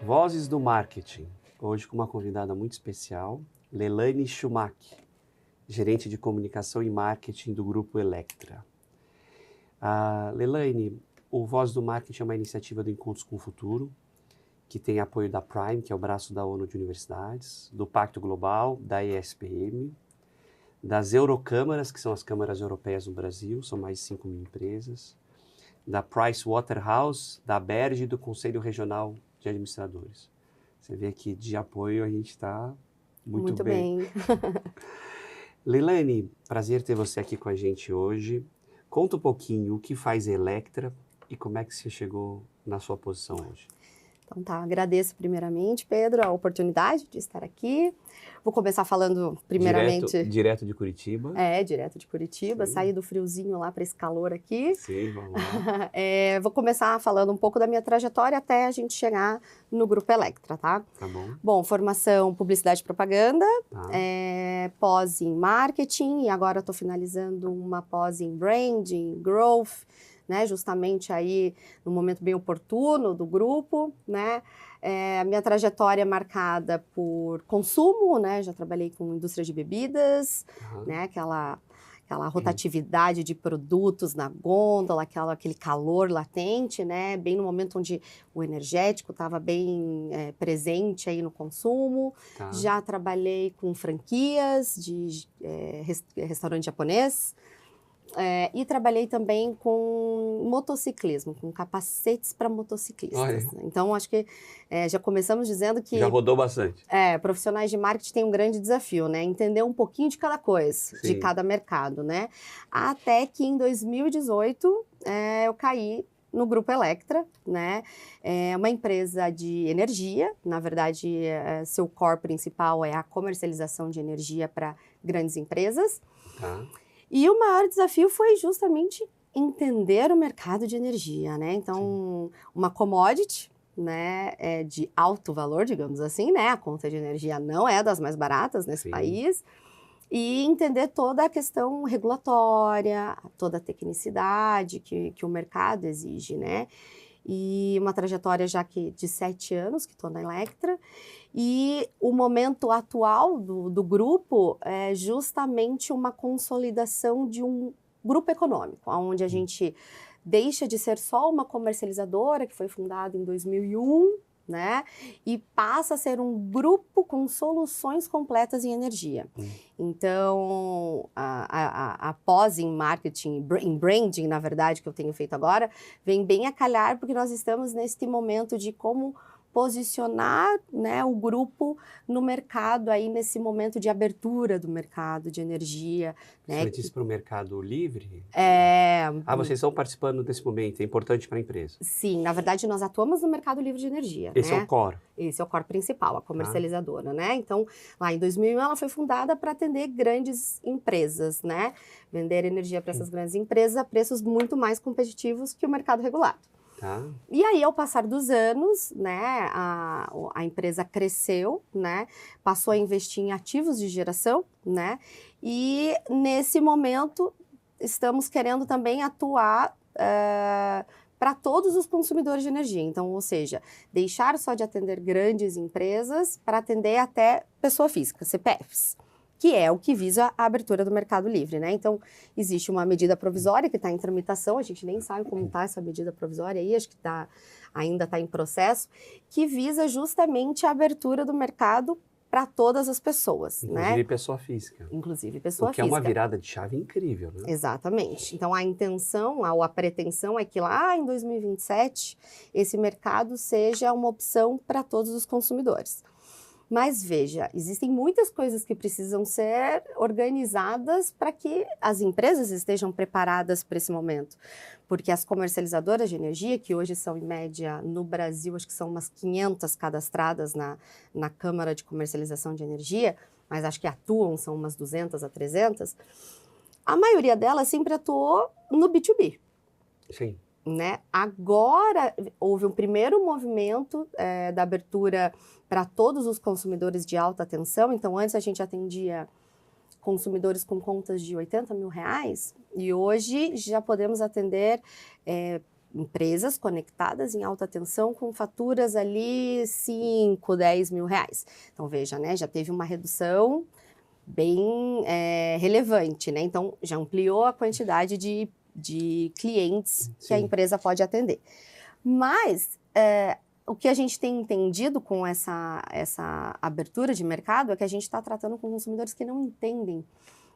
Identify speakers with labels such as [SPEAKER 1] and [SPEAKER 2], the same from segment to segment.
[SPEAKER 1] Vozes do Marketing, hoje com uma convidada muito especial, Leilane Schumack, gerente de comunicação e marketing do Grupo Electra. Leilane, o Voz do Marketing é uma iniciativa do Encontros com o Futuro, que tem apoio da Prime, que é o braço da ONU de Universidades, do Pacto Global, da ESPM, das Eurocâmaras, que são as câmaras europeias no Brasil, são mais de 5 mil empresas, da Pricewaterhouse, da Berge e do Conselho Regional de Administradores. Você vê que de apoio a gente está muito bem. Leilane, prazer ter você aqui com a gente hoje. Conta um pouquinho o que faz Electra e como é que você chegou na sua posição hoje.
[SPEAKER 2] Então tá, agradeço primeiramente, Pedro, a oportunidade de estar aqui. Vou começar falando primeiramente...
[SPEAKER 1] Direto de Curitiba.
[SPEAKER 2] Direto de Curitiba,
[SPEAKER 1] Sim.
[SPEAKER 2] Saí do friozinho lá para esse calor aqui.
[SPEAKER 1] Sim, vamos lá.
[SPEAKER 2] Vou começar falando um pouco da minha trajetória até a gente chegar no Grupo Electra, tá?
[SPEAKER 1] Tá bom.
[SPEAKER 2] Bom, formação Publicidade e Propaganda,
[SPEAKER 1] Tá.
[SPEAKER 2] pós em Marketing e agora estou finalizando uma pós em Branding, Growth, né, justamente aí no momento bem oportuno do grupo, né, a minha trajetória é marcada por consumo, né, já trabalhei com indústria de bebidas, né, aquela rotatividade de produtos na gôndola, aquele calor latente, né, bem no momento onde o energético estava bem presente aí no consumo.
[SPEAKER 1] Tá.
[SPEAKER 2] Já trabalhei com franquias de restaurante japonês, e trabalhei também com motociclismo, com capacetes para motociclistas.
[SPEAKER 1] Olha.
[SPEAKER 2] Então, acho que já começamos dizendo que...
[SPEAKER 1] Já rodou bastante.
[SPEAKER 2] Profissionais de marketing têm um grande desafio, né? Entender um pouquinho de cada coisa,
[SPEAKER 1] Sim.
[SPEAKER 2] de cada mercado, né? Até que em 2018 eu caí no Grupo Electra, né? É uma empresa de energia, na verdade, seu core principal é a comercialização de energia para grandes empresas.
[SPEAKER 1] Tá.
[SPEAKER 2] E o maior desafio foi justamente entender o mercado de energia, né? Então, uma commodity, né, de alto valor, digamos assim, né? A conta de energia não é das mais baratas nesse
[SPEAKER 1] Sim.
[SPEAKER 2] país. E entender toda a questão regulatória, toda a tecnicidade que o mercado exige, né? E uma trajetória já de 7 anos que estou na Electra. E o momento atual do grupo é justamente uma consolidação de um grupo econômico, onde a gente deixa de ser só uma comercializadora, que foi fundada em 2001, né? E passa a ser um grupo com soluções completas em energia. Então, a pós em marketing, em branding, na verdade, que eu tenho feito agora, vem bem a calhar, porque nós estamos neste momento de como posicionar, né, o grupo no mercado, aí nesse momento de abertura do mercado de energia. Né,
[SPEAKER 1] Você disse para o mercado livre? Vocês estão participando desse momento, é importante para a empresa?
[SPEAKER 2] Sim, na verdade nós atuamos no mercado livre de energia.
[SPEAKER 1] Esse
[SPEAKER 2] né?
[SPEAKER 1] é o core?
[SPEAKER 2] Esse é o core principal, a comercializadora, né? Então, lá em 2001 ela foi fundada para atender grandes empresas, né? Vender energia para essas grandes empresas a preços muito mais competitivos que o mercado regulado.
[SPEAKER 1] Tá.
[SPEAKER 2] E aí, ao passar dos anos, né, a empresa cresceu, né, passou a investir em ativos de geração, né, e nesse momento estamos querendo também atuar para todos os consumidores de energia. Então, ou seja, deixar só de atender grandes empresas para atender até pessoa física, CPFs. Que é o que visa a abertura do mercado livre, né? Então, existe uma medida provisória que está em tramitação, a gente nem sabe como está essa medida provisória aí, acho que ainda está em processo, que visa justamente a abertura do mercado para todas as pessoas,
[SPEAKER 1] Inclusive
[SPEAKER 2] né?
[SPEAKER 1] pessoa física.
[SPEAKER 2] Inclusive pessoa
[SPEAKER 1] física. O que é uma virada de chave incrível, né?
[SPEAKER 2] Exatamente. Então, a intenção, ou a pretensão é que lá em 2027, esse mercado seja uma opção para todos os consumidores. Mas veja, existem muitas coisas que precisam ser organizadas para que as empresas estejam preparadas para esse momento. Porque as comercializadoras de energia, que hoje são em média no Brasil, acho que são umas 500 cadastradas na Câmara de Comercialização de Energia, mas acho que atuam, são umas 200 a 300, a maioria delas sempre atuou no B2B.
[SPEAKER 1] Sim.
[SPEAKER 2] Né? Agora houve um primeiro movimento da abertura para todos os consumidores de alta tensão. Então, antes a gente atendia consumidores com contas de R$80 mil e hoje já podemos atender empresas conectadas em alta tensão com faturas ali 5, 10 mil reais. Então, veja, né, já teve uma redução bem relevante, né? Então, já ampliou a quantidade de clientes que a empresa pode atender. Mas, o que a gente tem entendido com essa abertura de mercado é que a gente está tratando com consumidores que não entendem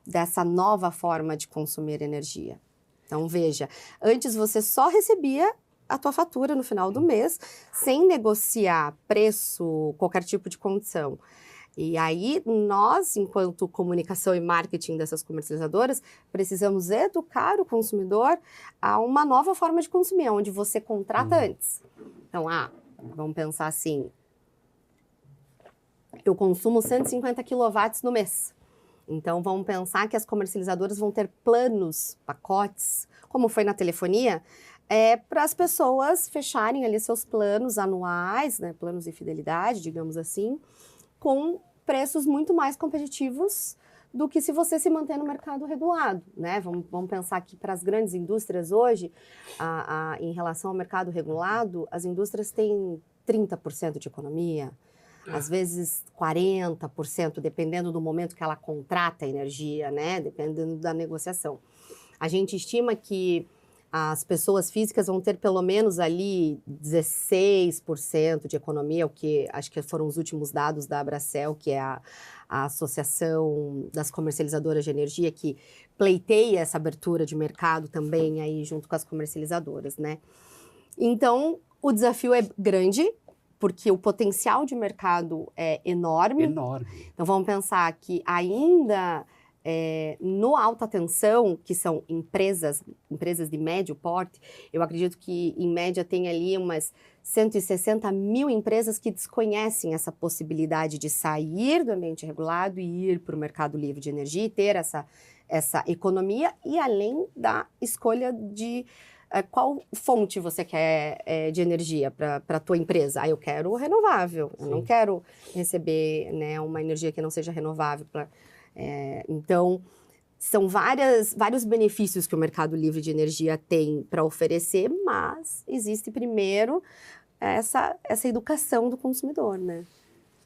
[SPEAKER 2] dessa nova forma de consumir energia. Então, veja, antes você só recebia a tua fatura no final do mês, sem negociar preço, qualquer tipo de condição. E aí, nós, enquanto comunicação e marketing dessas comercializadoras, precisamos educar o consumidor a uma nova forma de consumir, onde você contrata antes. Então, vamos pensar assim, eu consumo 150 quilowatts no mês. Então, vamos pensar que as comercializadoras vão ter planos, pacotes, como foi na telefonia, para as pessoas fecharem ali seus planos anuais, né, planos de fidelidade, digamos assim, com preços muito mais competitivos do que se você se manter no mercado regulado, né? Vamos pensar que para as grandes indústrias hoje, em relação ao mercado regulado, as indústrias têm 30% de economia, às vezes 40%, dependendo do momento que ela contrata a energia, né? Dependendo da negociação. A gente estima que as pessoas físicas vão ter pelo menos ali 16% de economia, o que acho que foram os últimos dados da Abracel, que é a Associação das Comercializadoras de Energia, que pleiteia essa abertura de mercado também aí junto com as comercializadoras, né? Então, o desafio é grande, porque o potencial de mercado é enorme.
[SPEAKER 1] Enorme.
[SPEAKER 2] Então, vamos pensar que ainda no alta tensão, que são empresas de médio porte, eu acredito que, em média, tem ali umas 160 mil empresas que desconhecem essa possibilidade de sair do ambiente regulado e ir para o mercado livre de energia e ter essa economia, e além da escolha de qual fonte você quer de energia para a tua empresa. Eu quero renovável, eu não quero receber, né, uma energia que não seja renovável. Então, são vários benefícios que o mercado livre de energia tem para oferecer, mas existe primeiro essa educação do consumidor, né?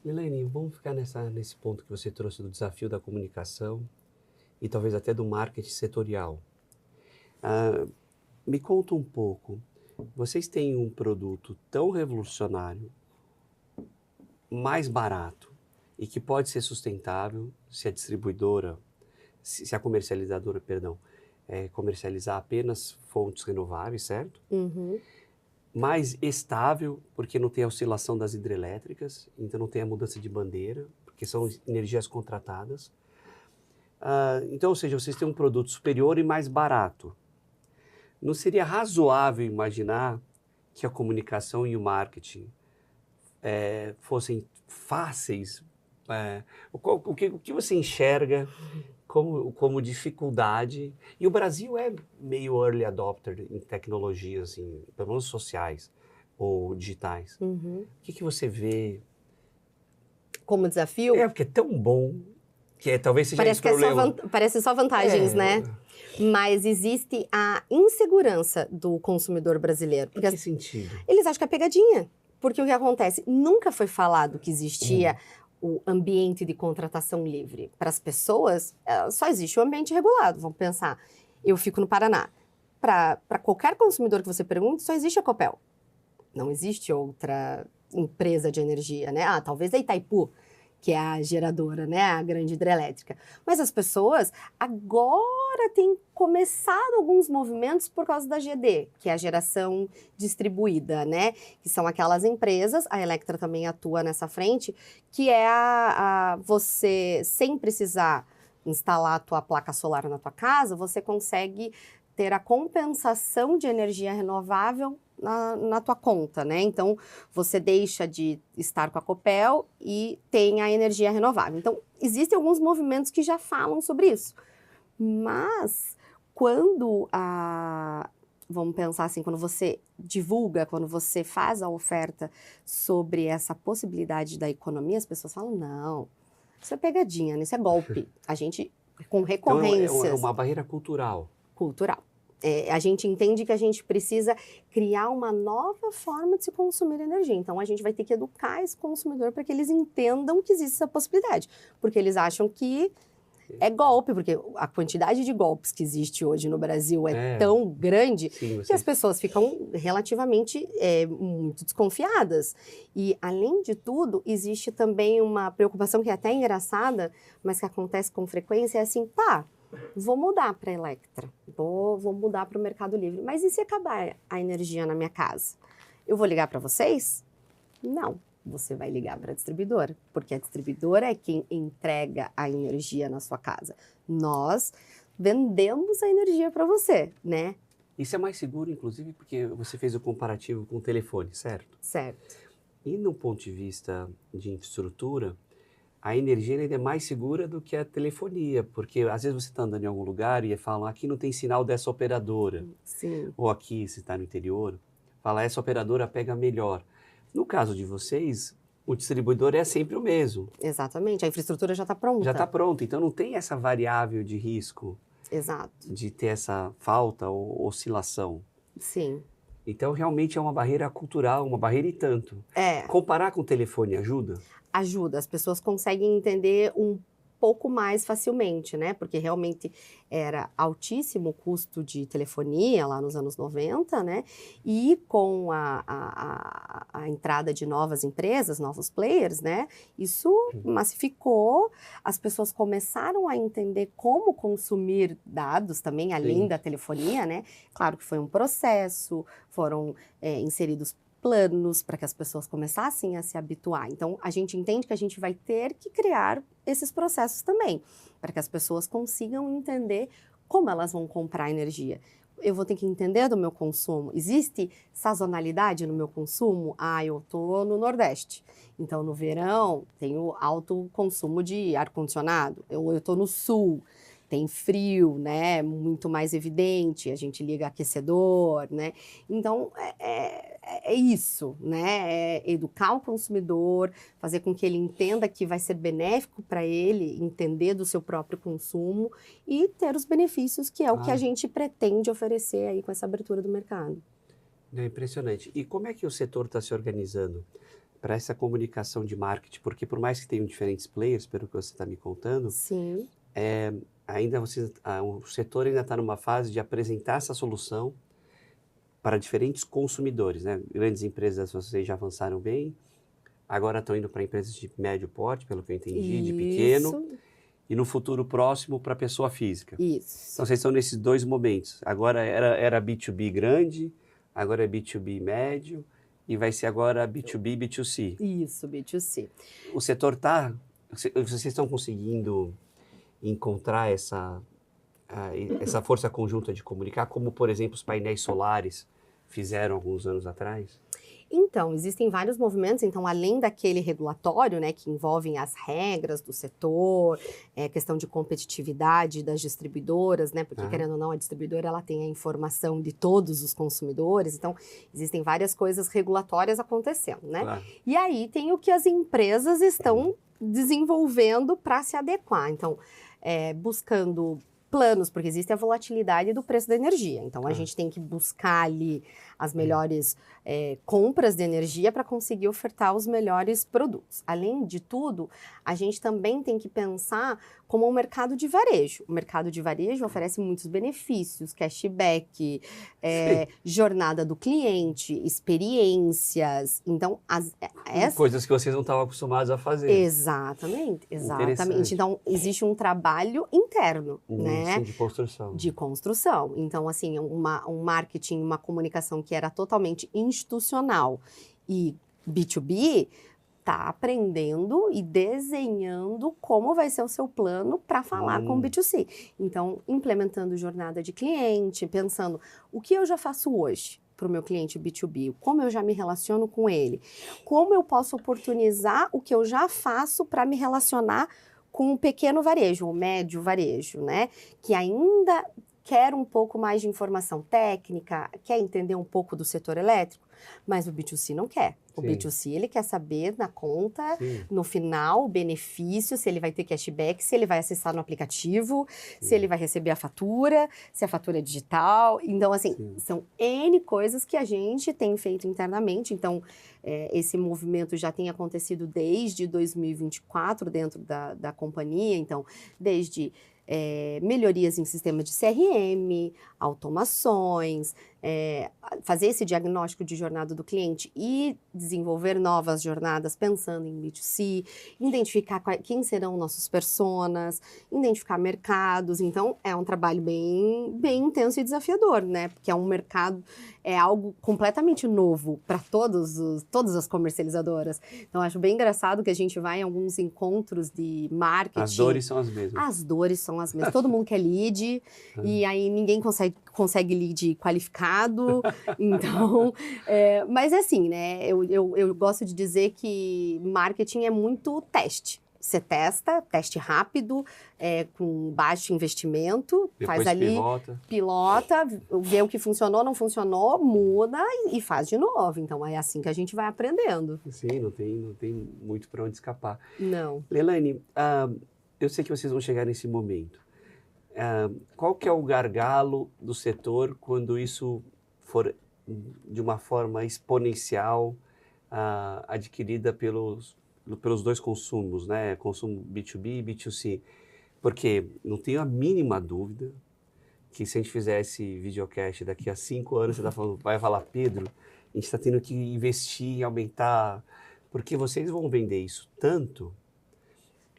[SPEAKER 1] Milene, vamos ficar nesse ponto que você trouxe do desafio da comunicação e talvez até do marketing setorial. Me conta um pouco, vocês têm um produto tão revolucionário, mais barato e que pode ser sustentável se a distribuidora, se a comercializadora, perdão, comercializar apenas fontes renováveis, certo?
[SPEAKER 2] Uhum.
[SPEAKER 1] Mais estável, porque não tem a oscilação das hidrelétricas, então não tem a mudança de bandeira, porque são energias contratadas. Então, ou seja, vocês têm um produto superior e mais barato. Não seria razoável imaginar que a comunicação e o marketing fossem fáceis? O que você enxerga como dificuldade? E o Brasil é meio early adopter em tecnologias, assim, pelo menos sociais ou digitais.
[SPEAKER 2] Uhum.
[SPEAKER 1] O que você vê?
[SPEAKER 2] Como desafio?
[SPEAKER 1] Porque é tão bom que talvez seja esse problema.
[SPEAKER 2] Parece só vantagens, né? Mas existe a insegurança do consumidor brasileiro.
[SPEAKER 1] Em que sentido?
[SPEAKER 2] Eles acham que é pegadinha. Porque o que acontece? Nunca foi falado que existia o ambiente de contratação livre. Para as pessoas, só existe o ambiente regulado. Vamos pensar, eu fico no Paraná. Para qualquer consumidor que você pergunte, só existe a Copel. Não existe outra empresa de energia, né? Talvez a Itaipu, que é a geradora, né, a grande hidrelétrica. Mas as pessoas agora têm começado alguns movimentos por causa da GD, que é a geração distribuída, né, que são aquelas empresas, a Electra também atua nessa frente, que é você, sem precisar instalar a tua placa solar na tua casa, você consegue ter a compensação de energia renovável na tua conta, né? Então, você deixa de estar com a Copel e tem a energia renovável. Então, existem alguns movimentos que já falam sobre isso. Mas, vamos pensar assim, quando você divulga, quando você faz a oferta sobre essa possibilidade da economia, as pessoas falam, não, isso é pegadinha, né? Isso é golpe. A gente, com recorrências...
[SPEAKER 1] Então, é uma barreira cultural.
[SPEAKER 2] Cultural. A gente entende que a gente precisa criar uma nova forma de se consumir energia. Então, a gente vai ter que educar esse consumidor para que eles entendam que existe essa possibilidade. Porque eles acham que é golpe, porque a quantidade de golpes que existe hoje no Brasil é tão grande que as pessoas ficam relativamente muito desconfiadas. E, além de tudo, existe também uma preocupação que é até engraçada, mas que acontece com frequência, é assim, vou mudar para a Electra, vou mudar para o Mercado Livre, mas e se acabar a energia na minha casa? Eu vou ligar para vocês? Não. Você vai ligar para a distribuidora, porque a distribuidora é quem entrega a energia na sua casa. Nós vendemos a energia para você, né?
[SPEAKER 1] Isso é mais seguro, inclusive, porque você fez o comparativo com o telefone, certo?
[SPEAKER 2] Certo.
[SPEAKER 1] E no ponto de vista de infraestrutura, a energia ainda é mais segura do que a telefonia, porque às vezes você está andando em algum lugar e falam, aqui não tem sinal dessa operadora.
[SPEAKER 2] Sim.
[SPEAKER 1] Ou aqui, se está no interior, fala, essa operadora pega melhor. No caso de vocês, o distribuidor é sempre o mesmo.
[SPEAKER 2] Exatamente, a infraestrutura já está pronta.
[SPEAKER 1] Já está pronta, então não tem essa variável de risco.
[SPEAKER 2] Exato.
[SPEAKER 1] De ter essa falta ou oscilação.
[SPEAKER 2] Sim.
[SPEAKER 1] Então, realmente é uma barreira cultural, uma barreira e tanto. Comparar com o telefone ajuda?
[SPEAKER 2] Ajuda, as pessoas conseguem entender um pouco mais facilmente, né? Porque realmente era altíssimo o custo de telefonia lá nos anos 90, né? E com a entrada de novas empresas, novos players, né? Isso massificou, as pessoas começaram a entender como consumir dados também, além da telefonia, né? Claro que foi um processo, foram inseridos planos para que as pessoas começassem a se habituar. Então, a gente entende que a gente vai ter que criar esses processos também, para que as pessoas consigam entender como elas vão comprar energia. Eu vou ter que entender do meu consumo. Existe sazonalidade no meu consumo? Eu tô no Nordeste. Então, no verão, tenho alto consumo de ar-condicionado. Eu tô no Sul. Tem frio, né, muito mais evidente, a gente liga aquecedor, né, então é isso, né, é educar o consumidor, fazer com que ele entenda que vai ser benéfico para ele entender do seu próprio consumo e ter os benefícios que é o que a gente pretende oferecer aí com essa abertura do mercado.
[SPEAKER 1] É impressionante. E como é que o setor está se organizando para essa comunicação de marketing? Porque por mais que tenham diferentes players, pelo que você está me contando,
[SPEAKER 2] sim,
[SPEAKER 1] o setor ainda está numa fase de apresentar essa solução para diferentes consumidores, né? Grandes empresas, vocês já avançaram bem, agora estão indo para empresas de médio porte, pelo que eu entendi, de pequeno, e no futuro próximo para pessoa física.
[SPEAKER 2] Isso.
[SPEAKER 1] Então vocês estão nesses dois momentos. Agora era B2B grande, agora é B2B médio, e vai ser agora B2B, B2C.
[SPEAKER 2] Isso, B2C.
[SPEAKER 1] O setor vocês estão conseguindo encontrar essa força conjunta de comunicar, como, por exemplo, os painéis solares fizeram alguns anos atrás?
[SPEAKER 2] Então, existem vários movimentos, então, além daquele regulatório, né, que envolvem as regras do setor, questão de competitividade das distribuidoras, né, porque, querendo ou não, a distribuidora, ela tem a informação de todos os consumidores, então, existem várias coisas regulatórias acontecendo, né? Claro. E aí tem o que as empresas estão desenvolvendo para se adequar, então, buscando planos, porque existe a volatilidade do preço da energia. Então, a gente tem que buscar ali as melhores compras de energia para conseguir ofertar os melhores produtos. Além de tudo, a gente também tem que pensar como um mercado de varejo. O mercado de varejo oferece muitos benefícios, cashback, jornada do cliente, experiências. Então,
[SPEAKER 1] coisas que vocês não estavam acostumados a fazer.
[SPEAKER 2] Exatamente, exatamente. Então, existe um trabalho interno, né?
[SPEAKER 1] Sim, de construção.
[SPEAKER 2] De construção. Então, assim, um marketing, uma comunicação que era totalmente institucional e B2B, está aprendendo e desenhando como vai ser o seu plano para falar com o B2C. Então, implementando jornada de cliente, pensando o que eu já faço hoje para o meu cliente B2B, como eu já me relaciono com ele, como eu posso oportunizar o que eu já faço para me relacionar com o pequeno varejo, o médio varejo, né? Que ainda quer um pouco mais de informação técnica, quer entender um pouco do setor elétrico, mas o B2C não quer. O
[SPEAKER 1] Sim.
[SPEAKER 2] B2C, ele quer saber na conta,
[SPEAKER 1] Sim.
[SPEAKER 2] no final, o benefício, se ele vai ter cashback, se ele vai acessar no aplicativo, se ele vai receber a fatura, se a fatura é digital. Então, assim,
[SPEAKER 1] Sim.
[SPEAKER 2] são N coisas que a gente tem feito internamente. Então, esse movimento já tem acontecido desde 2024 dentro da companhia. Então, desde melhorias em sistema de CRM, automações, fazer esse diagnóstico de jornada do cliente e desenvolver novas jornadas pensando em B2C, identificar quem serão nossos personas, identificar mercados. Então, é um trabalho bem, bem intenso e desafiador, né? Porque é um mercado, é algo completamente novo para todas as comercializadoras. Então, acho bem engraçado que a gente vai em alguns encontros de marketing.
[SPEAKER 1] As dores são as mesmas.
[SPEAKER 2] As dores são as mesmas. Todo mundo quer lead, e aí ninguém consegue lead qualificado. Então, mas assim, né? Eu gosto de dizer que marketing é muito teste. Você testa, teste rápido, com baixo investimento,
[SPEAKER 1] Depois
[SPEAKER 2] faz ali, pilota, vê o que funcionou, não funcionou, muda e faz de novo. Então, é assim que a gente vai aprendendo.
[SPEAKER 1] Sim, não tem muito para onde escapar.
[SPEAKER 2] Não.
[SPEAKER 1] Leilane, eu sei que vocês vão chegar nesse momento. Qual que é o gargalo do setor quando isso for de uma forma exponencial adquirida pelos dois consumos, né? Consumo B2B e B2C? Porque não tenho a mínima dúvida que se a gente fizer esse videocast daqui a 5 anos, você vai falar, Pedro, a gente está tendo que investir, aumentar, porque vocês vão vender isso tanto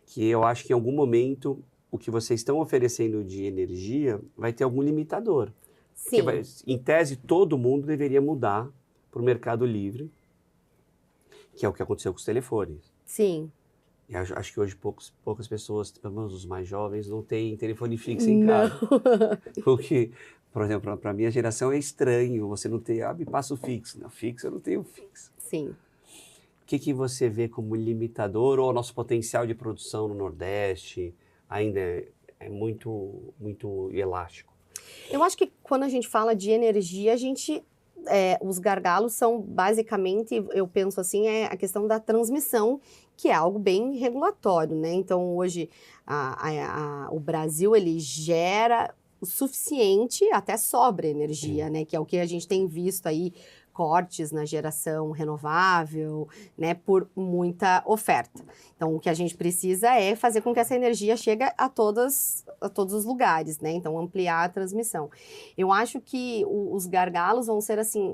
[SPEAKER 1] que eu acho que em algum momento o que vocês estão oferecendo de energia vai ter algum limitador.
[SPEAKER 2] Sim.
[SPEAKER 1] Porque em tese, todo mundo deveria mudar para o mercado livre, que é o que aconteceu com os telefones.
[SPEAKER 2] Sim.
[SPEAKER 1] E acho que hoje poucas pessoas, pelo menos os mais jovens, não têm telefone fixo em casa. Porque, por exemplo, para a minha geração é estranho você não ter, me passa o fixo. Não, fixo eu não tenho fixo.
[SPEAKER 2] Sim.
[SPEAKER 1] O que você vê como limitador ou nosso potencial de produção no Nordeste ainda é muito, muito elástico?
[SPEAKER 2] Eu acho que quando a gente fala de energia, os gargalos são basicamente, eu penso assim, a questão da transmissão, que é algo bem regulatório, né? Então, hoje, o Brasil, ele gera o suficiente, até sobra energia, né? Que é o que a gente tem visto aí, cortes na geração renovável, né, por muita oferta. Então, o que a gente precisa é fazer com que essa energia chegue a todos os lugares, né, então ampliar a transmissão. Eu acho que os gargalos vão ser assim,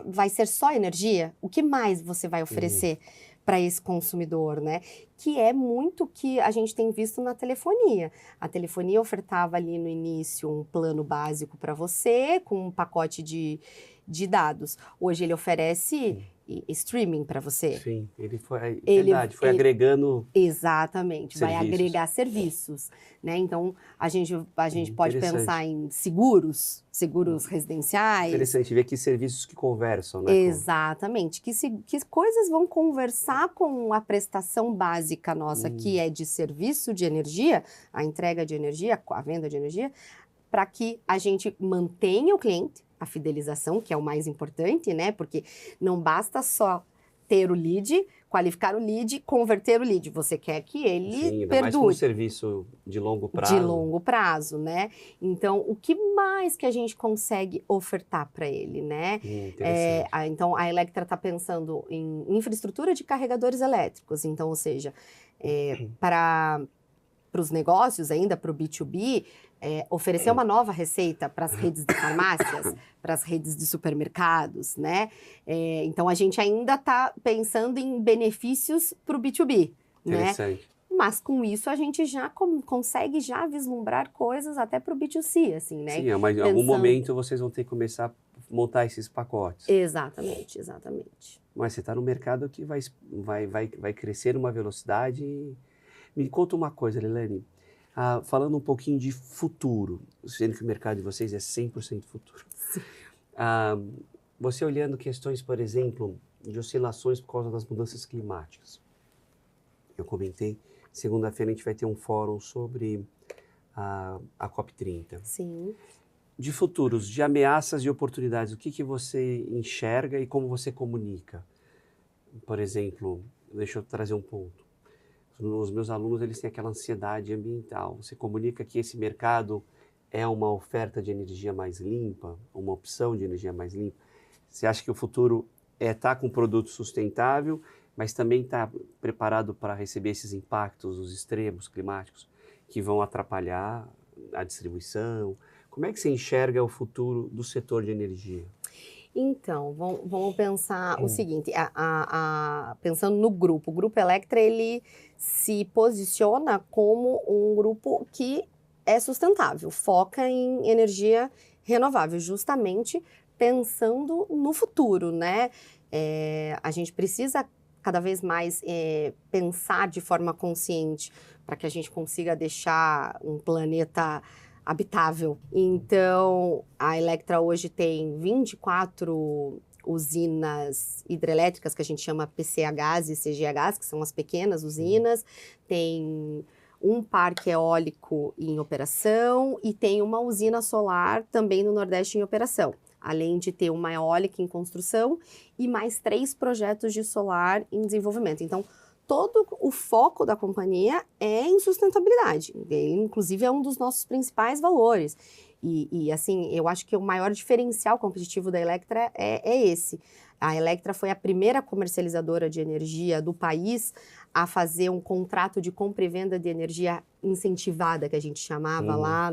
[SPEAKER 2] vai ser só energia? O que mais você vai oferecer para esse consumidor, né? Que é muito que a gente tem visto na telefonia. A telefonia ofertava ali no início um plano básico para você, com um pacote de dados. Hoje ele oferece streaming para você.
[SPEAKER 1] Sim, ele foi agregando.
[SPEAKER 2] Exatamente,
[SPEAKER 1] serviços.
[SPEAKER 2] Vai agregar serviços, né? Então a gente pode pensar em seguros residenciais.
[SPEAKER 1] Interessante ver que serviços que conversam, né?
[SPEAKER 2] Exatamente, que coisas vão conversar com a prestação básica nossa, que é de serviço de energia, a entrega de energia, a venda de energia, para que a gente mantenha o cliente, a fidelização, que é o mais importante, né? Porque não basta só ter o lead, qualificar o lead, converter o lead. Você quer que ele
[SPEAKER 1] Sim,
[SPEAKER 2] perdure.
[SPEAKER 1] Mais um serviço de longo prazo.
[SPEAKER 2] De longo prazo, né? Então, o que mais que a gente consegue ofertar para ele, né? Então, a Electra está pensando em infraestrutura de carregadores elétricos. Então, ou seja, para os negócios ainda, para o B2B, oferecer uma nova receita para as redes de farmácias, para as redes de supermercados, né? Então, a gente ainda está pensando em benefícios para o B2B, né? Mas com isso a gente já consegue já vislumbrar coisas até para o B2C, assim, né?
[SPEAKER 1] Sim, mas em algum momento vocês vão ter que começar a montar esses pacotes.
[SPEAKER 2] Exatamente.
[SPEAKER 1] Mas você está no mercado que vai crescer numa velocidade. Me conta uma coisa, Leilane. Falando um pouquinho de futuro, sendo que o mercado de vocês é 100% futuro. Você olhando questões, por exemplo, de oscilações por causa das mudanças climáticas. Eu comentei, segunda-feira a gente vai ter um fórum sobre a COP30.
[SPEAKER 2] Sim.
[SPEAKER 1] De futuros, de ameaças e oportunidades, o que você enxerga e como você comunica? Por exemplo, deixa eu trazer um ponto. Os meus alunos, eles têm aquela ansiedade ambiental. Você comunica que esse mercado é uma oferta de energia mais limpa, uma opção de energia mais limpa? Você acha que o futuro é estar com um produto sustentável, mas também estar preparado para receber esses impactos, os extremos climáticos, que vão atrapalhar a distribuição? Como é que você enxerga o futuro do setor de energia?
[SPEAKER 2] Então, vamos pensar o seguinte, pensando no grupo, o Grupo Electra, ele se posiciona como um grupo que é sustentável, foca em energia renovável, justamente pensando no futuro, né? A gente precisa cada vez mais pensar de forma consciente para que a gente consiga deixar um planeta habitável. Então, a Electra hoje tem 24 usinas hidrelétricas, que a gente chama PCHs e CGHs, que são as pequenas usinas, tem um parque eólico em operação e tem uma usina solar também no Nordeste em operação, além de ter uma eólica em construção e mais 3 projetos de solar em desenvolvimento. Então, todo o foco da companhia é em sustentabilidade. Ele, inclusive, é um dos nossos principais valores. E assim, eu acho que o maior diferencial competitivo da Electra é esse. A Electra foi a primeira comercializadora de energia do país a fazer um contrato de compra e venda de energia incentivada, que a gente chamava lá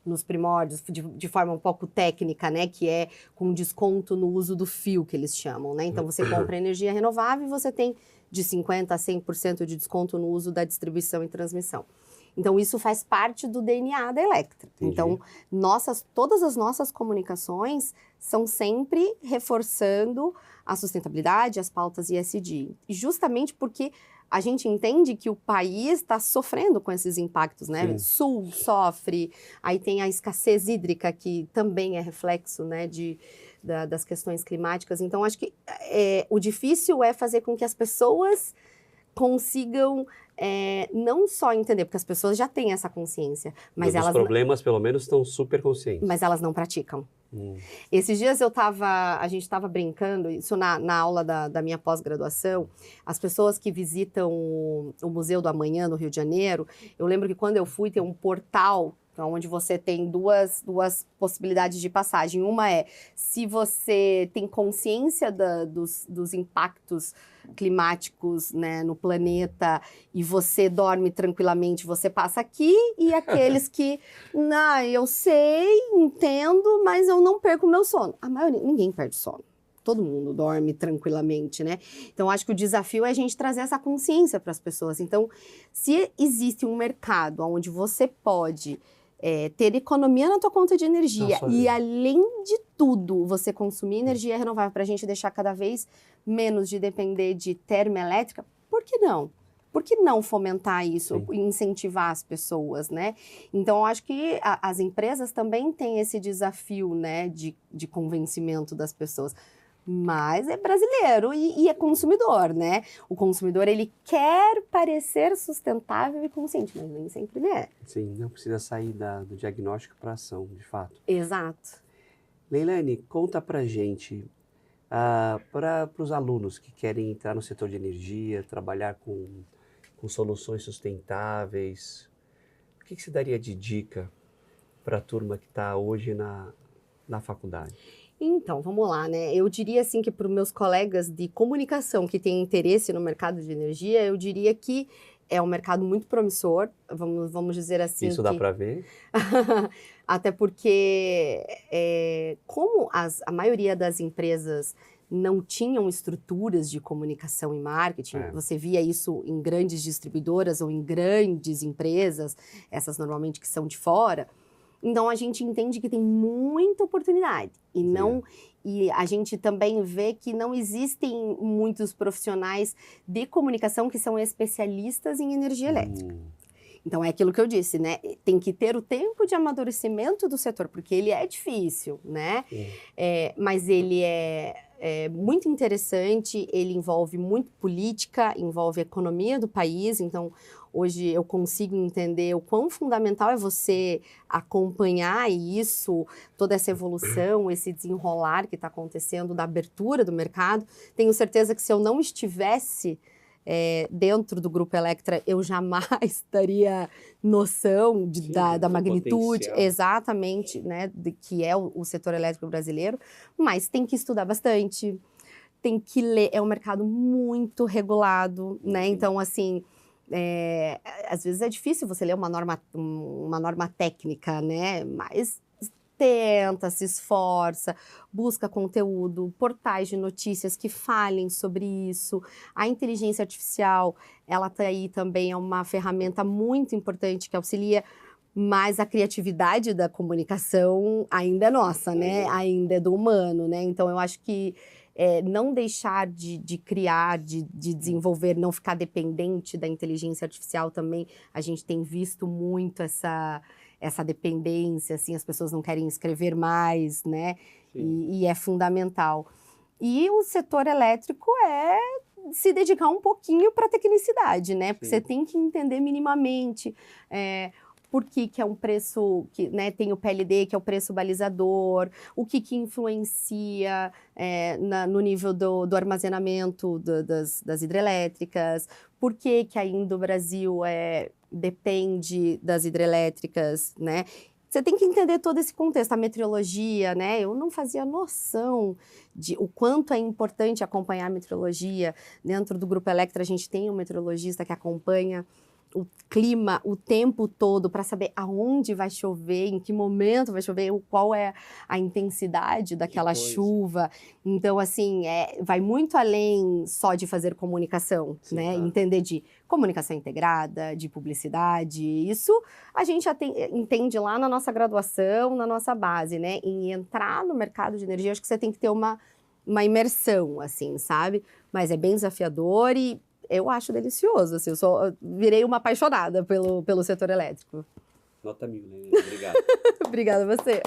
[SPEAKER 2] nos primórdios, de forma um pouco técnica, né, que é com desconto no uso do fio, que eles chamam, né? Então, você compra energia renovável e você tem de 50% a 100% de desconto no uso da distribuição e transmissão. Então, isso faz parte do DNA da Electra.
[SPEAKER 1] Entendi.
[SPEAKER 2] Então, todas as nossas comunicações são sempre reforçando a sustentabilidade, as pautas ESG. E justamente porque a gente entende que o país está sofrendo com esses impactos, né?
[SPEAKER 1] Sim.
[SPEAKER 2] Sul sofre, aí tem a escassez hídrica, que também é reflexo, né, das questões climáticas. Então, acho que o difícil é fazer com que as pessoas consigam não só entender, porque as pessoas já têm essa consciência, mas
[SPEAKER 1] Os problemas, pelo menos, estão super conscientes.
[SPEAKER 2] mas elas não praticam. Esses dias a gente estava brincando, isso na aula da minha pós-graduação, as pessoas que visitam o Museu do Amanhã, no Rio de Janeiro, eu lembro que quando eu fui, tem um portal onde você tem duas possibilidades de passagem. Uma é, se você tem consciência dos impactos climáticos, né, no planeta e você dorme tranquilamente, você passa aqui, e aqueles que, não, eu sei, entendo, mas eu não perco o meu sono. A maioria, ninguém perde sono. Todo mundo dorme tranquilamente, né? Então, acho que o desafio é a gente trazer essa consciência para as pessoas. Então, se existe um mercado onde você pode ter economia na tua conta de energia e, além de tudo, você consumir energia renovável para a gente deixar cada vez menos de depender de termoelétrica, por que não? Por que não fomentar isso e incentivar as pessoas, né? Então, eu acho que as empresas também têm esse desafio, né, de convencimento das pessoas. Mas é brasileiro e é consumidor, né? O consumidor, ele quer parecer sustentável e consciente, mas nem sempre ele é.
[SPEAKER 1] Sim, não precisa sair do diagnóstico para a ação, de fato.
[SPEAKER 2] Exato.
[SPEAKER 1] Leilane, conta pra gente, para os alunos que querem entrar no setor de energia, trabalhar com soluções sustentáveis, o que você daria de dica para a turma que está hoje na faculdade?
[SPEAKER 2] Então, vamos lá, né? Eu diria assim que para os meus colegas de comunicação que têm interesse no mercado de energia, eu diria que é um mercado muito promissor, vamos dizer assim.
[SPEAKER 1] Isso dá para ver?
[SPEAKER 2] Até porque, como a maioria das empresas não tinham estruturas de comunicação e marketing, você via isso em grandes distribuidoras ou em grandes empresas, essas normalmente que são de fora. Então, a gente entende que tem muita oportunidade e a gente também vê que não existem muitos profissionais de comunicação que são especialistas em energia elétrica. Então, é aquilo que eu disse, né? Tem que ter o tempo de amadurecimento do setor, porque ele é difícil, né? Mas ele é é muito interessante, ele envolve muito política, envolve a economia do país, então hoje eu consigo entender o quão fundamental é você acompanhar isso, toda essa evolução, esse desenrolar que está acontecendo da abertura do mercado. Tenho certeza que se eu não estivesse dentro do Grupo Electra, eu jamais daria noção da magnitude,
[SPEAKER 1] potencial.
[SPEAKER 2] Exatamente, né, que é o setor elétrico brasileiro, mas tem que estudar bastante, tem que ler, é um mercado muito regulado, né, então assim, às vezes é difícil você ler uma norma técnica, né, mas tenta, se esforça, busca conteúdo, portais de notícias que falem sobre isso. A inteligência artificial, ela tá aí também, é uma ferramenta muito importante que auxilia, mas a criatividade da comunicação ainda é nossa, né? Ainda é do humano, né? Então, eu acho que não deixar de criar, de desenvolver, não ficar dependente da inteligência artificial também. A gente tem visto muito essa dependência, assim, as pessoas não querem escrever mais, né? E é fundamental. E o setor elétrico é se dedicar um pouquinho para a tecnicidade, né? Porque você tem que entender minimamente por que é um preço, né, tem o PLD, que é o preço balizador, o que influencia no nível do armazenamento das hidrelétricas, por que ainda o Brasil depende das hidrelétricas, né? Você tem que entender todo esse contexto, a meteorologia, né? Eu não fazia noção de o quanto é importante acompanhar a meteorologia. Dentro do Grupo Electra, a gente tem um meteorologista que acompanha o clima o tempo todo para saber aonde vai chover, em que momento vai chover, qual é a intensidade daquela chuva. Então, assim, vai muito além só de fazer comunicação, né? Claro. Entender de comunicação integrada, de publicidade, isso a gente entende lá na nossa graduação, na nossa base, né? Em entrar no mercado de energia, acho que você tem que ter uma imersão, assim, sabe? Mas é bem desafiador e eu acho delicioso, assim, eu virei uma apaixonada pelo setor elétrico.
[SPEAKER 1] Nota 1000, né? Obrigado.
[SPEAKER 2] Obrigada a você.